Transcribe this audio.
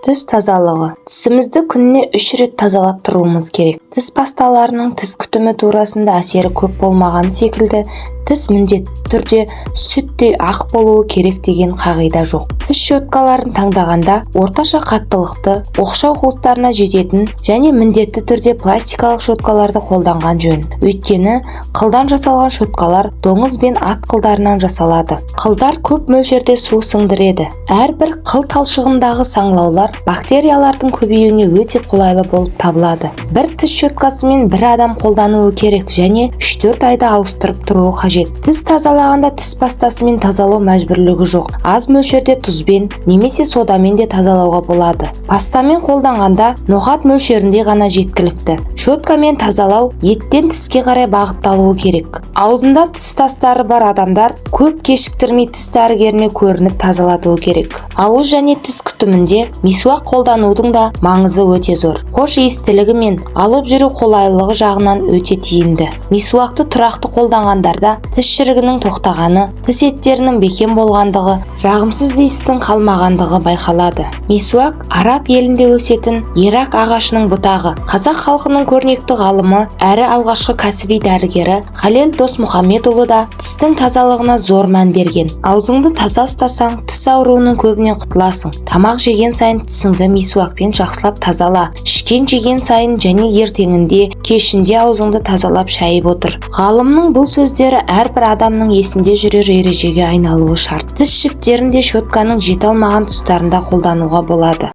Тіс тазалығы. Тісімізді күніне 3 рет тазалап тұруымыз керек. Тіс пасталарының тіс күтімі турасында әсері көп болмаған секілді, тіс міндетті түрде сүттей ақ болуы керек деген қағида жоқ. Тіс щеткаларын таңдағанда орташа қаттылықты, оқшау қуыстарына жететін және міндетті түрде пластикалық щеткаларды қолданған жөн. Өйткені қылдан жасалған щеткалар доңыз бен ат қылдарынан жасалады. Қылдар көп мөлшерде су сіңдіреді. Әрбір қыл талшығындағы саңылаулар бактериялардың көбеюіне өте қолайлы болып табылады. Бір тіс щеткасымен бір адам қолдануы керек және 3-4 айда ауыстырып тұруы қажет. Тіс тазалағанда тіс пастасымен тазалау мәжбүрлігі жоқ. Аз мөлшерде тұзбен немесе содамен де тазалауға болады. Пастамен қолданғанда ноқат мөлшерінде ғана жеткілікті. Щеткамен тазалау еттен тіске қарай бағытталуы керек. Аузында тіс тастары бар адамдар көп кешіктірмей тіс дәрігеріне көрініп тазалатуы керек. Ауыз және тіс күтімінде мисуақ қолданудың да маңызы өте зор. Хош иістілігі мен алып жүру қолайлылығы жағынан өте тиімді. Мисуақты тұрақты қолданғандарда тіс шірігінің тоқтағаны, тіс еттерінің бекем болғандығы, жағымсыз иістің қалмағандығы байқалады. Мисуак араб елінде өсетін ерақ ағашының бұтағы. Қазақ халқының көрнекті ғалымы әрі алғашқы кәсіби дәрігері Халел Досмұхамедұлы да тістің тазалығына зор мән берген. Аузыңды таза ұстасаң, тіс ауруының көбінен құтыласың. Тамақ жеген сайын тісіңді мисуакпен жақсылап тазала. Ішкен жеген сайын және ертеңінде, кешінде аузыңды тазалап шайып отыр. Ғалымның бұл сөздері әрбір адамның есінде жүрер ережеге айналуы шарт. Тіс жіптерін де щетканың жете алмаған тұстарында қолдануға болады.